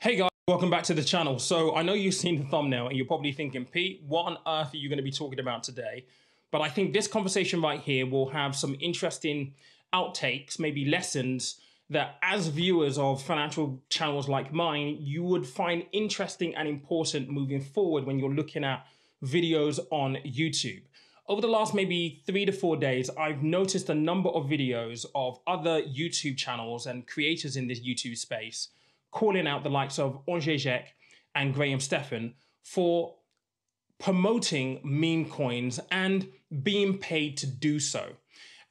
Hey guys, welcome back to the channel. So I know you've seen the thumbnail and you're probably thinking, Pete, what on earth are you going to be talking about today? But I think this conversation right here will have some interesting outtakes, maybe lessons that as viewers of financial channels like mine, you would find interesting and important moving forward when you're looking at videos on YouTube. Over the last maybe 3 to 4 days, I've noticed a number of videos of other YouTube channels and creators in this YouTube space calling out the likes of Enquiries and Graham Stephan for promoting meme coins and being paid to do so.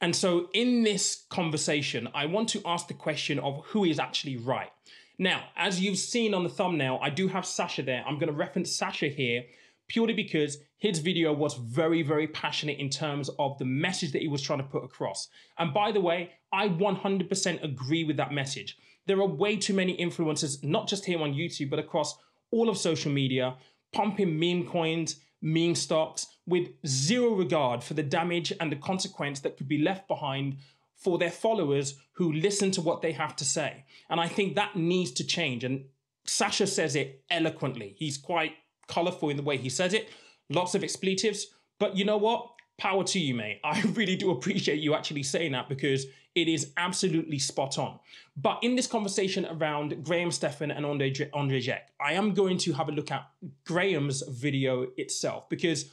And so in this conversation, I want to ask the question of who is actually right. Now, as you've seen on the thumbnail, I do have Sasha there. I'm going to reference Sasha here purely because his video was very, very passionate in terms of the message that he was trying to put across. And by the way, I 100% agree with that message. There are way too many influencers, not just here on YouTube, but across all of social media, pumping meme coins, meme stocks with zero regard for the damage and the consequence that could be left behind for their followers who listen to what they have to say. And I think that needs to change. And Sasha says it eloquently. He's quite colorful in the way he says it, lots of expletives, but you know what? Power to you, mate. I really do appreciate you actually saying that because it is absolutely spot on. But in this conversation around Graham Stephan and Enquiries, I am going to have a look at Graham's video itself because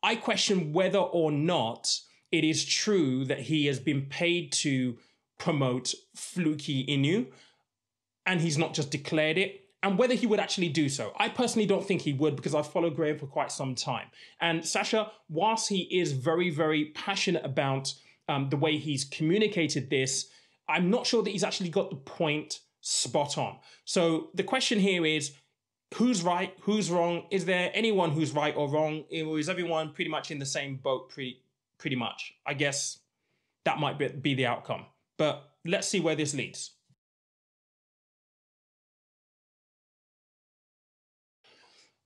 I question whether or not it is true that he has been paid to promote Floki Inu and he's not just declared it, and whether he would actually do so. I personally don't think he would because I've followed Graham for quite some time. And Sasha, whilst he is very, very passionate about the way he's communicated this, I'm not sure that he's actually got the point spot on. So the question here is, who's right, who's wrong? Is there anyone who's right or wrong? Or is everyone pretty much in the same boat pretty much? I guess that might be the outcome. But let's see where this leads.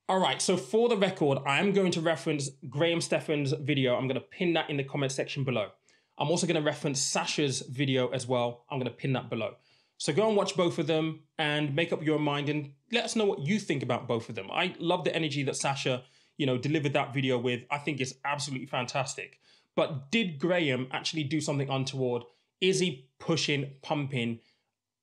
All right, so for the record, I am going to reference Graham Stephan's video. I'm going to pin that in the comment section below. I'm also going to reference Sasha's video as well. I'm going to pin that below. So go and watch both of them and make up your mind and let us know what you think about both of them. I love the energy that Sasha, delivered that video with. I think it's absolutely fantastic. But did Graham actually do something untoward? Is he pumping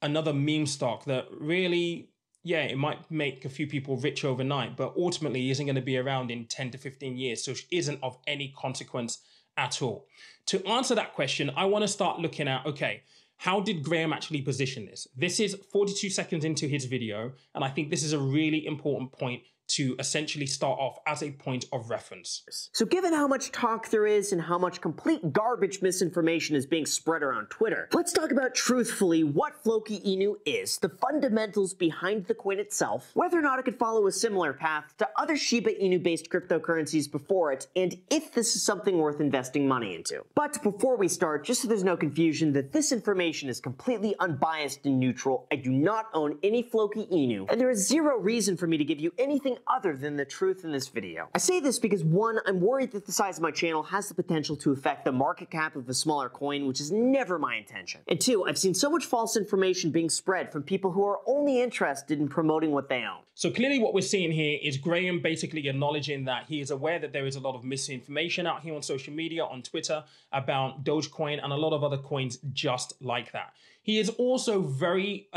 another meme stock that really, yeah, it might make a few people rich overnight, but ultimately isn't going to be around in 10 to 15 years, so isn't of any consequence at all? To answer that question, I want to start looking at, okay, how did Graham actually position this? This is 42 seconds into his video, and I think this is a really important point to essentially start off as a point of reference. So given how much talk there is and how much complete garbage misinformation is being spread around Twitter, let's talk about truthfully what Floki Inu is, the fundamentals behind the coin itself, whether or not it could follow a similar path to other Shiba Inu-based cryptocurrencies before it, and if this is something worth investing money into. But before we start, just so there's no confusion that this information is completely unbiased and neutral, I do not own any Floki Inu, and there is zero reason for me to give you anything other than the truth in this video. I say this because one, I'm worried that the size of my channel has the potential to affect the market cap of a smaller coin, which is never my intention. And two, I've seen so much false information being spread from people who are only interested in promoting what they own. So clearly what we're seeing here is Graham basically acknowledging that he is aware that there is a lot of misinformation out here on social media, on Twitter, about Dogecoin and a lot of other coins just like that. He is also very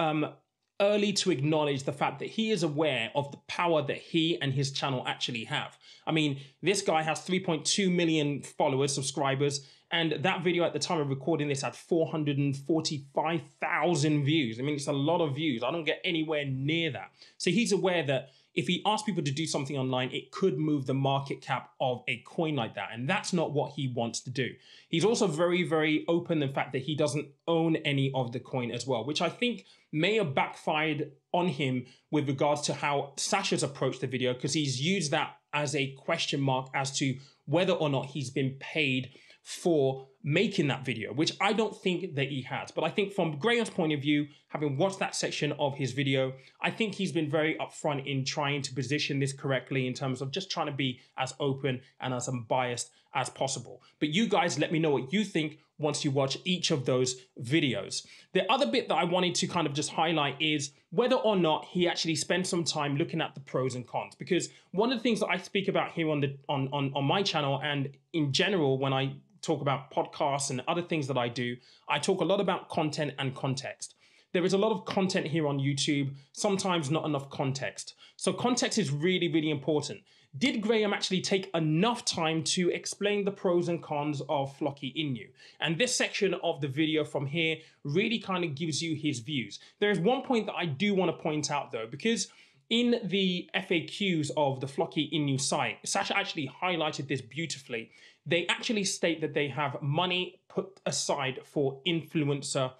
early to acknowledge the fact that he is aware of the power that he and his channel actually have. I mean, this guy has 3.2 million followers, subscribers, and that video at the time of recording this had 445,000 views. I mean, it's a lot of views. I don't get anywhere near that. So he's aware that if he asks people to do something online, it could move the market cap of a coin like that. And that's not what he wants to do. He's also very, very open in the fact that he doesn't own any of the coin as well, which I think may have backfired on him with regards to how Sasha's approached the video, because he's used that as a question mark as to whether or not he's been paid for making that video, which I don't think that he has. But I think from Graham's point of view, having watched that section of his video, I think he's been very upfront in trying to position this correctly in terms of just trying to be as open and as unbiased as possible. But you guys, let me know what you think. once you watch each of those videos. The other bit that I wanted to kind of just highlight is whether or not he actually spent some time looking at the pros and cons. Because one of the things that I speak about here on my channel and in general when I talk about podcasts and other things that I do, I talk a lot about content and context. There is a lot of content here on YouTube, sometimes not enough context. So context is really, really important. Did Graham actually take enough time to explain the pros and cons of Floki Inu? And this section of the video from here really kind of gives you his views. There is one point that I do want to point out though, because in the FAQs of the Floki Inu site, Sasha actually highlighted this beautifully. They actually state that they have money put aside for influencer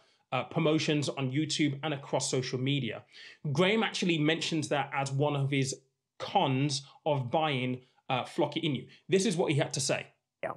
promotions on YouTube and across social media. Graham actually mentions that as one of his cons of buying Floki Inu. This is what he had to say.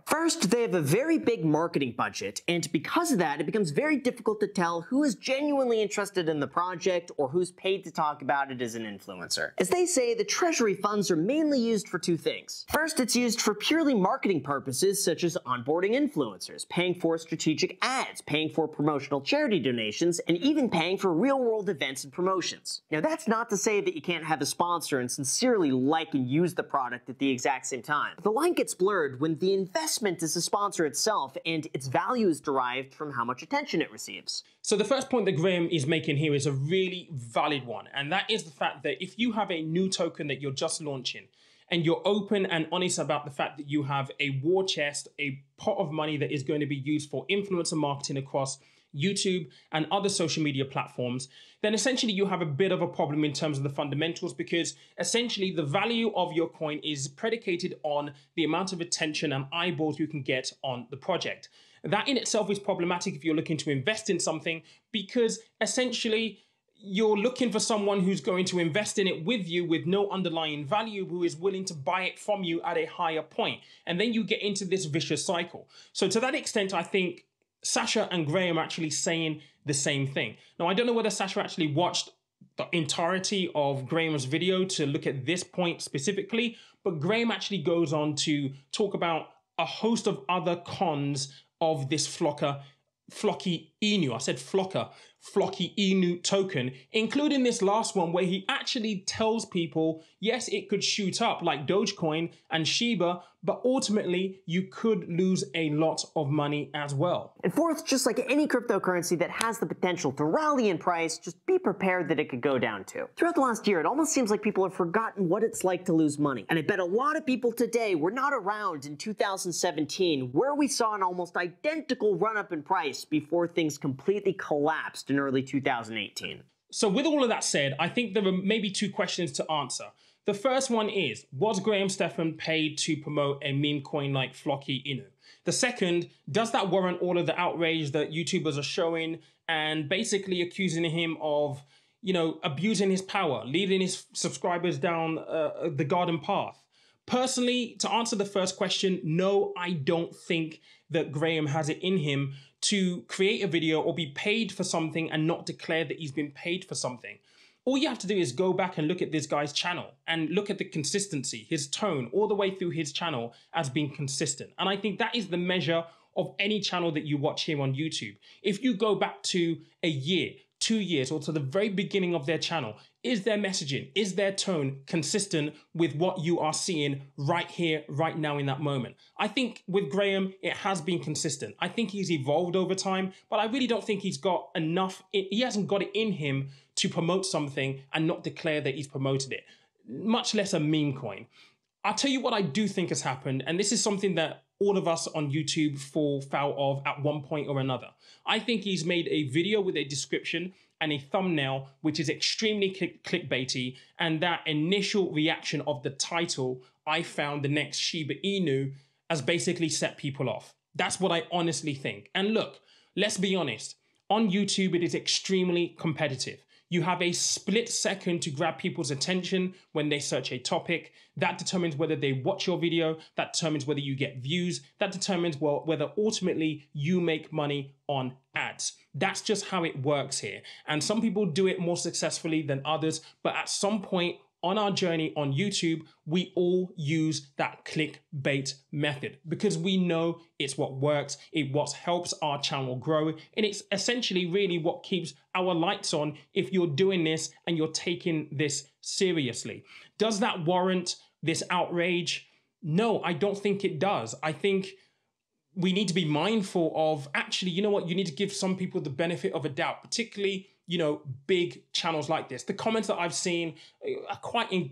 First, they have a very big marketing budget, and because of that, it becomes very difficult to tell who is genuinely interested in the project or who's paid to talk about it as an influencer. As they say, the treasury funds are mainly used for two things. First, it's used for purely marketing purposes, such as onboarding influencers, paying for strategic ads, paying for promotional charity donations, and even paying for real-world events and promotions. Now, that's not to say that you can't have a sponsor and sincerely like and use the product at the exact same time. The line gets blurred when the investment is the sponsor itself and its value is derived from how much attention it receives. So the first point that Graham is making here is a really valid one, and that is the fact that if you have a new token that you're just launching and you're open and honest about the fact that you have a war chest, a pot of money that is going to be used for influencer marketing across YouTube and other social media platforms, then essentially you have a bit of a problem in terms of the fundamentals, because essentially the value of your coin is predicated on the amount of attention and eyeballs you can get on the project. That in itself is problematic if you're looking to invest in something, because essentially you're looking for someone who's going to invest in it with you with no underlying value, who is willing to buy it from you at a higher point. And then you get into this vicious cycle. So to that extent, I think Sasha and Graham are actually saying the same thing. Now, I don't know whether Sasha actually watched the entirety of Graham's video to look at this point specifically, but Graham actually goes on to talk about a host of other cons of this Floki Inu. I said Floki Inu token, including this last one where he actually tells people, yes, it could shoot up like Dogecoin and Shiba, but ultimately you could lose a lot of money as well. And fourth, just like any cryptocurrency that has the potential to rally in price, just be prepared that it could go down too. Throughout the last year, it almost seems like people have forgotten what it's like to lose money. And I bet a lot of people today were not around in 2017, where we saw an almost identical run-up in price before things completely collapsed in early 2018. So with all of that said, I think there are maybe two questions to answer. The first one is, was Graham Stephan paid to promote a meme coin like Floki Inu? The second, does that warrant all of the outrage that YouTubers are showing and basically accusing him of, you know, abusing his power, leading his subscribers down the garden path? Personally, to answer the first question, no, I don't think that Graham has it in him to create a video or be paid for something and not declare that he's been paid for something. All you have to do is go back and look at this guy's channel and look at the consistency, his tone, all the way through his channel as being consistent. And I think that is the measure of any channel that you watch here on YouTube. If you go back to a year, 2 years, or to the very beginning of their channel, is their messaging, is their tone consistent with what you are seeing right here, right now in that moment? I think with Graham, it has been consistent. I think he's evolved over time, but I really don't think he's got enough, he hasn't got it in him to promote something and not declare that he's promoted it, much less a meme coin. I'll tell you what I do think has happened, and this is something that all of us on YouTube fall foul of at one point or another. I think he's made a video with a description and a thumbnail which is extremely clickbaity, and that initial reaction of the title, I found the next Shiba Inu, has basically set people off. That's what I honestly think. And look, let's be honest, on YouTube it is extremely competitive. You have a split second to grab people's attention when they search a topic. That determines whether they watch your video. That determines whether you get views. That determines, well, whether ultimately you make money on ads. That's just how it works here. And some people do it more successfully than others. But at some point on our journey on YouTube, we all use that clickbait method because we know it's what works, it's what helps our channel grow, and it's essentially really what keeps our lights on if you're doing this and you're taking this seriously. Does that warrant this outrage? No, I don't think it does. I think we need to be mindful of, actually, you know what, you need to give some people the benefit of a doubt, particularly, you know, big channels like this. The comments that I've seen are quite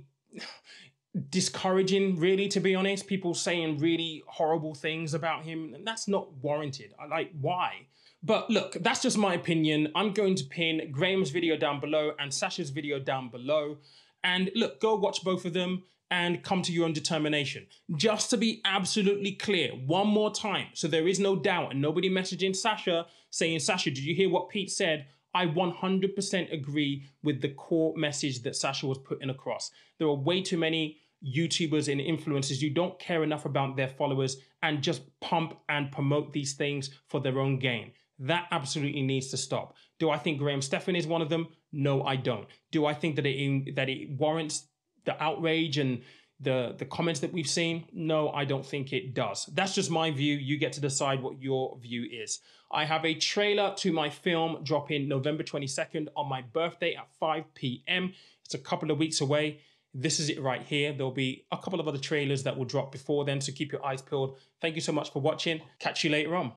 discouraging, really, to be honest. People saying really horrible things about him, and that's not warranted. Why? But look, that's just my opinion. I'm going to pin Graham's video down below and Sasha's video down below. And look, go watch both of them and come to your own determination. Just to be absolutely clear, one more time, so there is no doubt and nobody messaging Sasha saying, Sasha, did you hear what Pete said? I 100% agree with the core message that Sasha was putting across. There are way too many YouTubers and influencers who don't care enough about their followers and just pump and promote these things for their own gain. That absolutely needs to stop. Do I think Graham Stephan is one of them? No, I don't. Do I think that it warrants the outrage and the comments that we've seen? No, I don't think it does. That's just my view. You get to decide what your view is. I have a trailer to my film dropping November 22nd on my birthday at 5 p.m. It's a couple of weeks away. This is it right here. There'll be a couple of other trailers that will drop before then, so keep your eyes peeled. Thank you so much for watching. Catch you later on.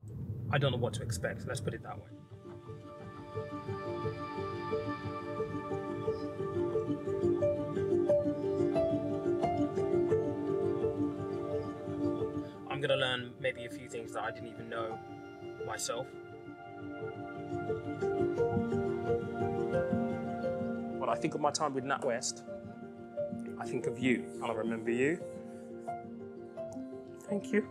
I don't know what to expect. Let's put it that way. I'm gonna learn maybe a few things that I didn't even know myself. When I think of my time with NatWest, I think of you, and I remember you. Thank you.